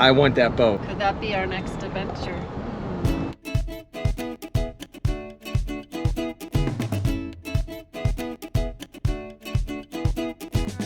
I want that boat. Could that be our next adventure?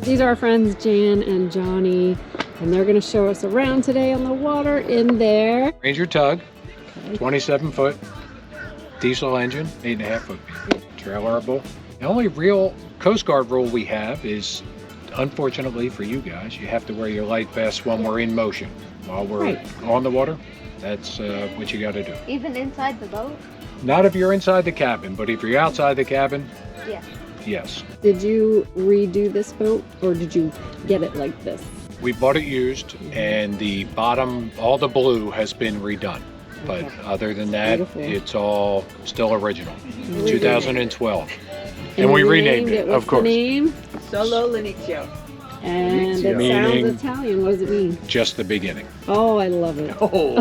These are our friends Jan and Johnny, and they're going to show us around today on the water in there. Ranger Tug, 27-foot diesel engine, 8.5-foot trailerable. The only real Coast Guard rule we have is, unfortunately for you guys, you have to wear your life vest when we're in motion. While we're on the water, that's what you got to do. Even inside the boat? Not if you're inside the cabin, but if you're outside the cabin, Yeah. yes. Did you redo this boat, or did you get it like this? We bought it used, and the bottom, all the blue has been redone. But other than that, Beautiful. it's all still original. Really 2012. And we renamed it, What's of course. The name? Solo Linizio. And it Meaning- sounds Italian. What does it mean? Just the beginning. Oh, I love it. Oh,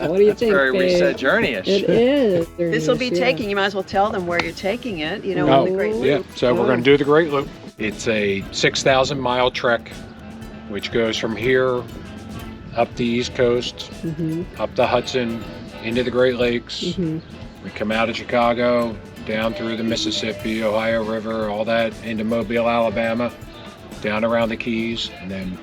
What do you think, very babe? reset journey-ish. It is. This will be Yeah. taking, you might as well tell them where you're taking it, you know, Oh, on the Great yeah, Loop. so we're going to do the Great Loop. It's a 6,000 mile trek, which goes from here up the East Coast, up the Hudson, into the Great Lakes. We come out of Chicago, down through the Mississippi, Ohio River, all that, into Mobile, Alabama, down around the Keys, and then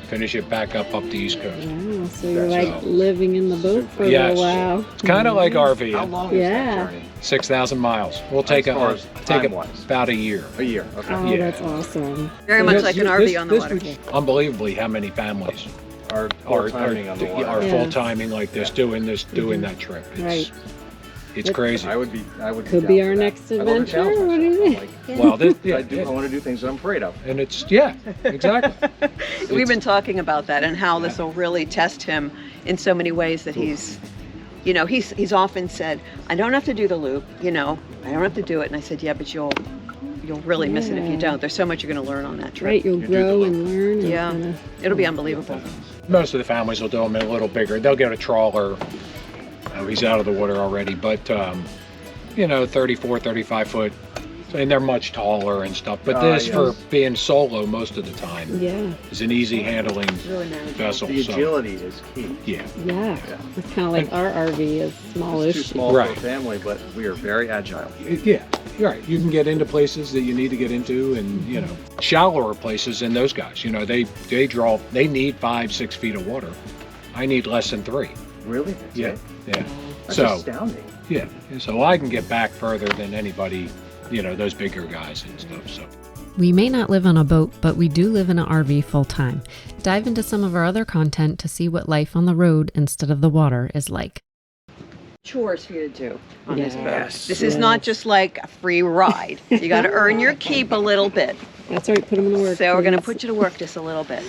finish it back up the East Coast. Wow, so you're like living in the boat for a Yes. little while. It's kind of like RV. How long is Yeah. that journey? 6,000 miles. We'll take As far it as take time-wise? about a year. A year, okay. Oh, Yeah. that's awesome. Very much like an RV on the water. Unbelievably how many families Our full timing on the water. are Yes. full timing like this, doing that trip. Right. It's crazy. I would be Could down be for our that. next I love to adventure. challenge What do you myself. think? I'm Well, this, like, I want to do things that I'm afraid of. and it's exactly. We've been talking about that and how this will really test him in so many ways that he's, you know, he's often said, I don't have to do the loop, you know, I don't have to do it. And I said, yeah, but you'll really miss it if you Yeah. don't. There's so much you're going to learn on that trip. Right, you'll You do grow the and learn. And Yeah. kinda- It'll be unbelievable. Most of the families will do them a little bigger. They'll get a trawler. Oh, he's out of the water already, but you know, 34, 35 foot, and they're much taller and stuff. But this, yes. for being solo most of the time, Yeah, is an easy handling Really manageable. vessel. The So, agility is key. yeah. yeah. It's kind of like our RV is It's too smallish. small Right. for a family, but we are very agile. Yeah, you're right. You can get into places that you need to get into, and you know, shallower places than those guys. You know, they need 5-6 feet of water. I need less than 3. Really? That's Yeah, it? yeah. That's So astounding. yeah, so I can get back further than anybody. You know, those bigger guys and stuff. So. We may not live on a boat, but we do live in an RV full time. Dive into some of our other content to see what life on the road instead of the water is like. Chores for you to do on this boat. Yes. This is not just like a free ride. You got to earn your keep a little bit. That's right, put them in the work. So we're going to please. put you to work just a little bit.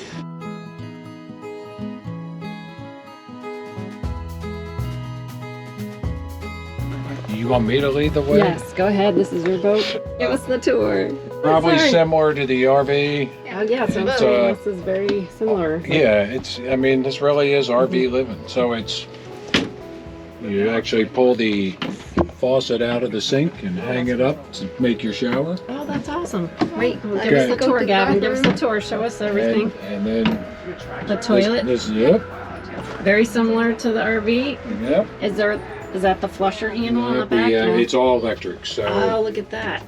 You want me to lead the way? Yes, go ahead. This is your boat. Give us the tour. Probably Sorry. similar to the RV. Oh, yeah, so It's, this is very similar. Yeah, I mean, this really is RV living. So you actually pull the faucet out of the sink and hang it up to make your shower. Oh, that's awesome. Wait, give Okay. us the tour, Gavin. Give us the tour. Show us everything. And then The toilet, This is it. very similar to the RV. Yep. Is that the flusher handle on the back? It's all electric. So Oh, look at that.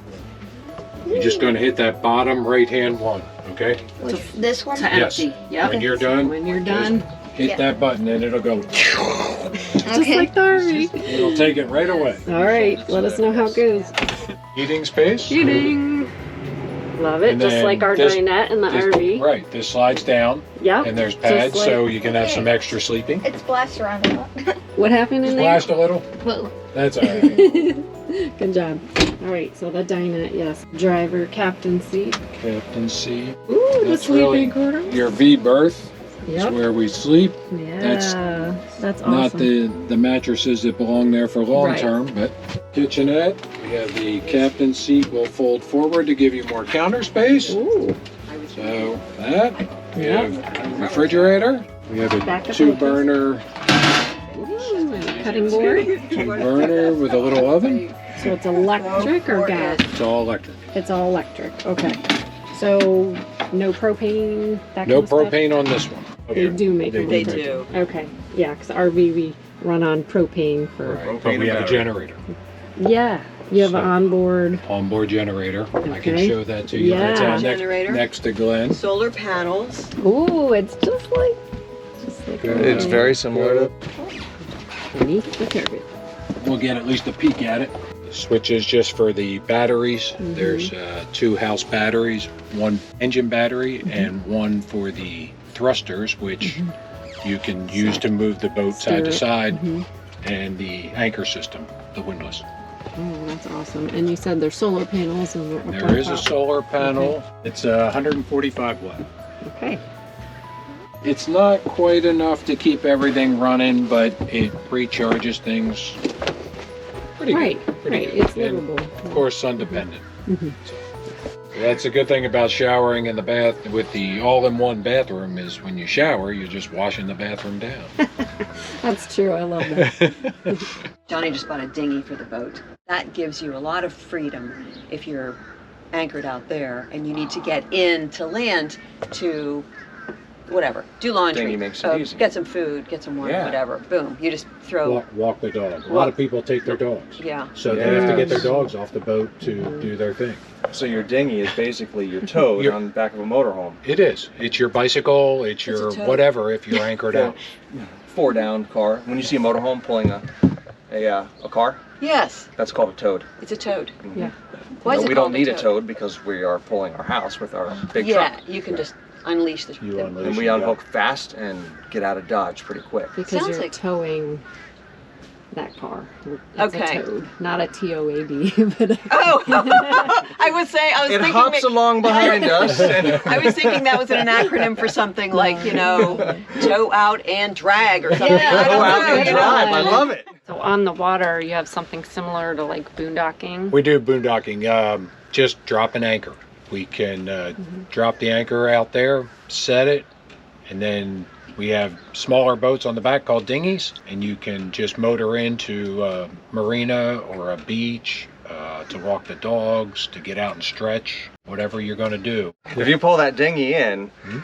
you're just going to hit that bottom right-hand one, okay? This one? To Yes. empty. Yep. When you're done, When you're done, hit that button and it'll go. just like the RV. It'll take it right away. All right, let us know how it goes. Heating space. Shooting. Love it, And just then like our this- dinette in the This- RV. Right. This slides down Yep. and there's Just pads like- so you can have some extra sleeping. It splashed around a lot. What happened in there? Splashed a little. Whoa. That's all right. Good job. All right, so the dinette, yes. Driver, captain seat. Captain seat. Ooh, the That's sleeping really quarters. your V berth. Is Yep. where we sleep. Yeah, that's awesome. Not the mattresses that belong there for long Right. term, but kitchenette. We have the captain seat will fold forward to give you more counter space. Ooh, So that. We Yep. have refrigerator. We have Back a up 2-burner ooh, cutting board. burner with a little oven. So it's electric or gas? It's all electric. It's all electric. Okay. So no propane. That No kind of stuff? propane on this one. They do make them. They on propane. do. Okay. Yeah, because RV we run on propane for. Right. But we have a generator. Yeah. You have So- an onboard. Onboard generator. I can Okay. show that to you. That's Yeah. out Generator. next to Glenn. Solar panels. Ooh, it's just like. Good. It's very similar to. beneath the turbine. We'll get at least a peek at it. The switch is just for the batteries. Mhm. There's 2 house batteries, one engine battery and one for the thrusters, which you can use to move the boat side to side, and the anchor system, the windlass. Oh, that's awesome. And you said there's solar panels and up There on is a top. solar panel. It's 145 watt. Okay. It's not quite enough to keep everything running, but it recharges things pretty Right. good. Pretty Right. good. It's And livable. of course, sun dependent. Mhm. So that's a good thing about showering in the bath with the all-in-one bathroom is when you shower, you're just washing the bathroom down. That's true. I love that. Johnny just bought a dinghy for the boat. That gives you a lot of freedom if you're anchored out there and you need to get in to land to whatever, do laundry, Dinghy makes it easy. get some food, get some water, Yeah. whatever. Boom, you just throw. Walk the dog. A lot of people take their dogs. Yeah. So they have to get their Yes. dogs off the boat to do their thing. So your dinghy is basically your toad Your- on the back of a motorhome. It is. It's your bicycle. It's a your tow. whatever if you're anchored out. 4-down car. When you see a motorhome pulling a car, Yes, that's called a toad. it's a toad. Yeah. Why is No, it we called don't need a toad because we are pulling our house with our big Yeah, truck. you can just unleash the. You unleash. And we unhook fast and get out of Dodge pretty quick. Because Sounds you're like- towing that car. It's Okay. a toad, not a TOAD. But Oh, I was It thinking. hops along behind us. And I was thinking that was an acronym for something like, tow out and drag or something. Yeah, I go don't out know, and you know. drive. I love it. so on the water, you have something similar to like boondocking. We do boondocking. Just drop an anchor. We can drop the anchor out there, set it, and then we have smaller boats on the back called dinghies, and you can just motor into a marina or a beach to walk the dogs, to get out and stretch, whatever you're going to do. If you pull that dinghy in, Hmm?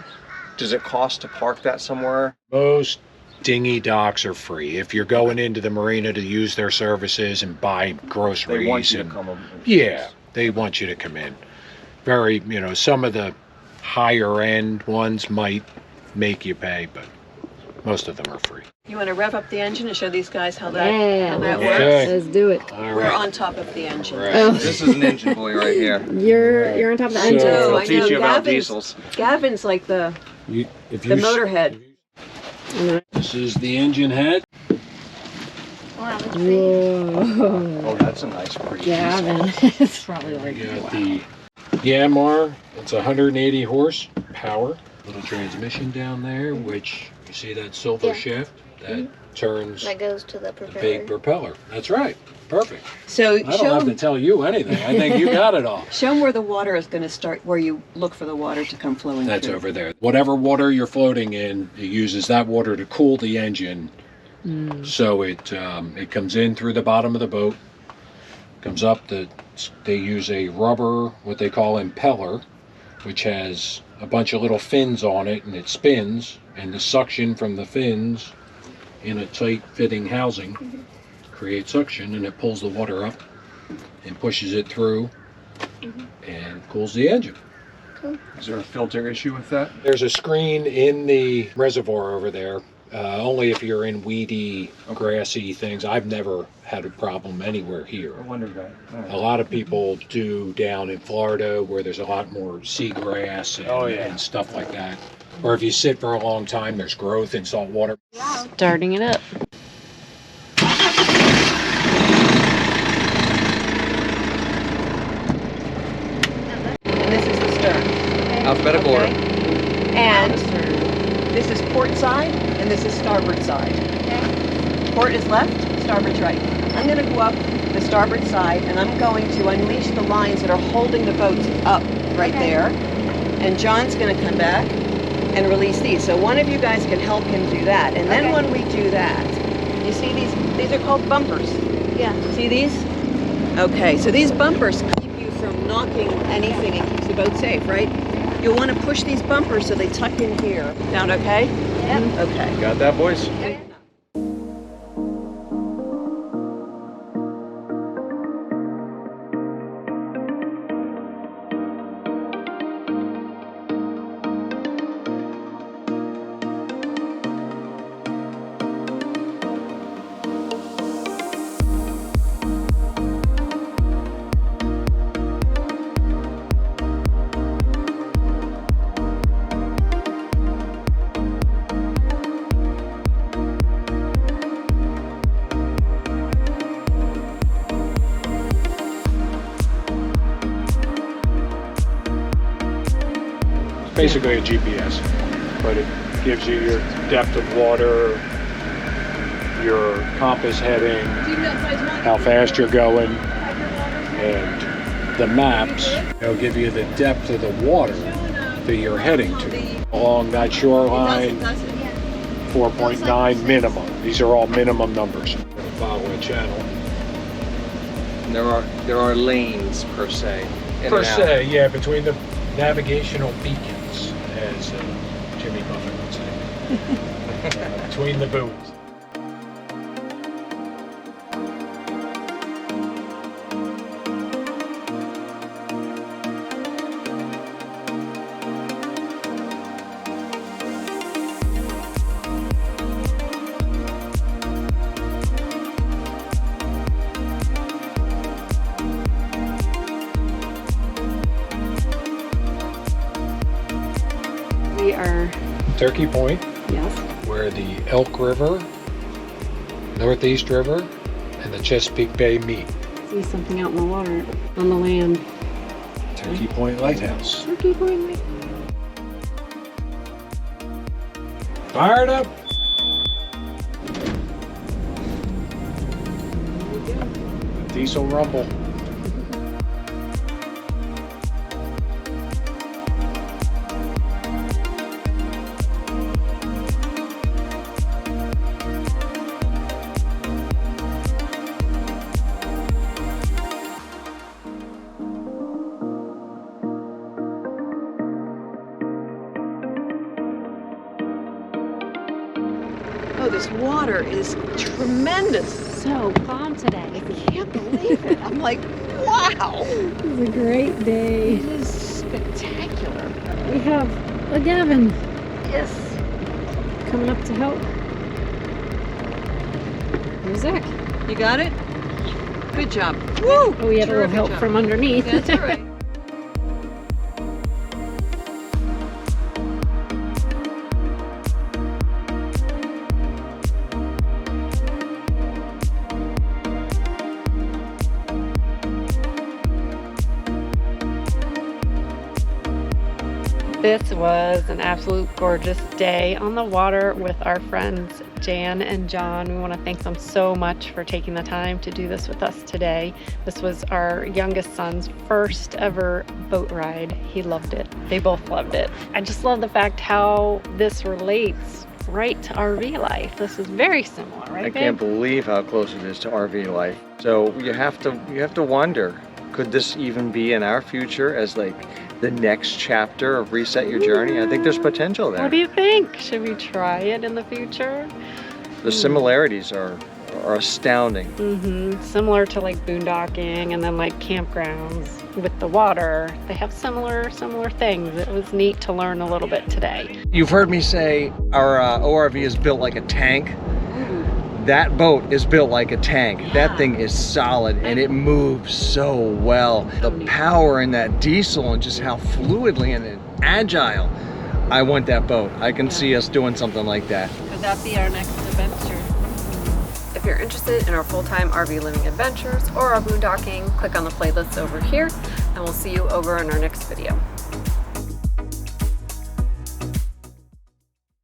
does it cost to park that somewhere? Most dinghy docks are free. If you're going into the marina to use their services and buy groceries, They want you to and- come. Yeah, they want you to come in. Very, some of the higher end ones might make you pay, but most of them are free. You want to rev up the engine and show these guys how that, Yeah, how that Okay. works? let's do it. All We're right. on top of the engine. Right. Oh, This is an engine buoy right here. you're on top of the So- engine. know, It'll I teach know. you about Gavin's- diesels. Gavin's like the motorhead. This is the engine head. Wow, that's big. Whoa. Oh, that's a nice pretty Gavin. it's probably like, We got wow. the Yanmar. It's 180 horse power. Little transmission down there, which you see that silver Yeah. shaft that turns That goes to the the propeller. big propeller. That's right. Perfect. So I don't have to tell you anything. I think you got it all. show them where the water is going to start, where you look for the water to come flowing That's through. over there. Whatever water you're floating in, it uses that water to cool the engine. So it comes in through the bottom of the boat, comes up. They use a rubber, what they call impeller, which has a bunch of little fins on it, and it spins, and the suction from the fins in a tight fitting housing creates suction, and it pulls the water up and pushes it through and cools the engine. Is there a filter issue with that? There's a screen in the reservoir over there, only if you're in weedy, grassy things. I've never had a problem anywhere here. I wondered that. All A right. lot of people do down in Florida where there's a lot more seagrass and, and stuff like that. Or if you sit for a long time, there's growth in salt water. Starting it up. And this is the stern. Alphabetical order. And this is port side, and this is starboard side. Port is left, starboard's right. I'm going to go up the starboard side, and I'm going to unleash the lines that are holding the boat up right there. And John's going to come back and release these. So one of you guys can help him do that. And then when we do that, you see these are called bumpers. Yeah. See these? Okay, so these bumpers keep you from knocking anything and keeps the boat safe, right? You'll want to push these bumpers so they tuck in here. Sound okay? Yeah. Okay. Got that, boys? Basically a GPS, but it gives you your depth of water, your compass heading, how fast you're going, and the maps. They'll give you the depth of the water that you're heading to. Along that shoreline, 4.9 minimum. These are all minimum numbers. Follow a channel. And there are lanes per se. in Per and out. se, yeah, between the navigational beacons, as Jimmy Buffett would say. Between the buoys. We are, Turkey Point, yes, where the Elk River, Northeast River, and the Chesapeake Bay meet. see something out in the water, on the land. Turkey Point Lighthouse. Turkey Point. Fired up! The diesel rumble. Oh, this water is tremendous. So calm today. I can't believe it. I'm like, wow. This is a great day. It is spectacular. We have a Gavin Yes. coming up to help. Here's Zach. You got it? Good job. Woo! Oh, we had a little Terrific help job. from underneath. That's all right. This was an absolute gorgeous day on the water with our friends Jan and John. We want to thank them so much for taking the time to do this with us today. This was our youngest son's first ever boat ride. He loved it. They both loved it. I just love the fact how this relates right to RV life. This is very similar, right, I babe? can't believe how close it is to RV life. So you have to wonder, could this even be in our future as like the next chapter of Reset Your Journey? I think there's potential there. What do you think? Should we try it in the future? The similarities are astounding. Similar to like boondocking and then like campgrounds with the water. They have similar things. It was neat to learn a little bit today. You've heard me say our ORV is built like a tank. That boat is built like a tank. That thing is solid and it moves so well. The power in that diesel and just how fluidly and agile. I want that boat. I can see us doing something like that. Could that be our next adventure? If you're interested in our full-time RV living adventures or our boondocking, click on the playlist over here, and we'll see you over in our next video.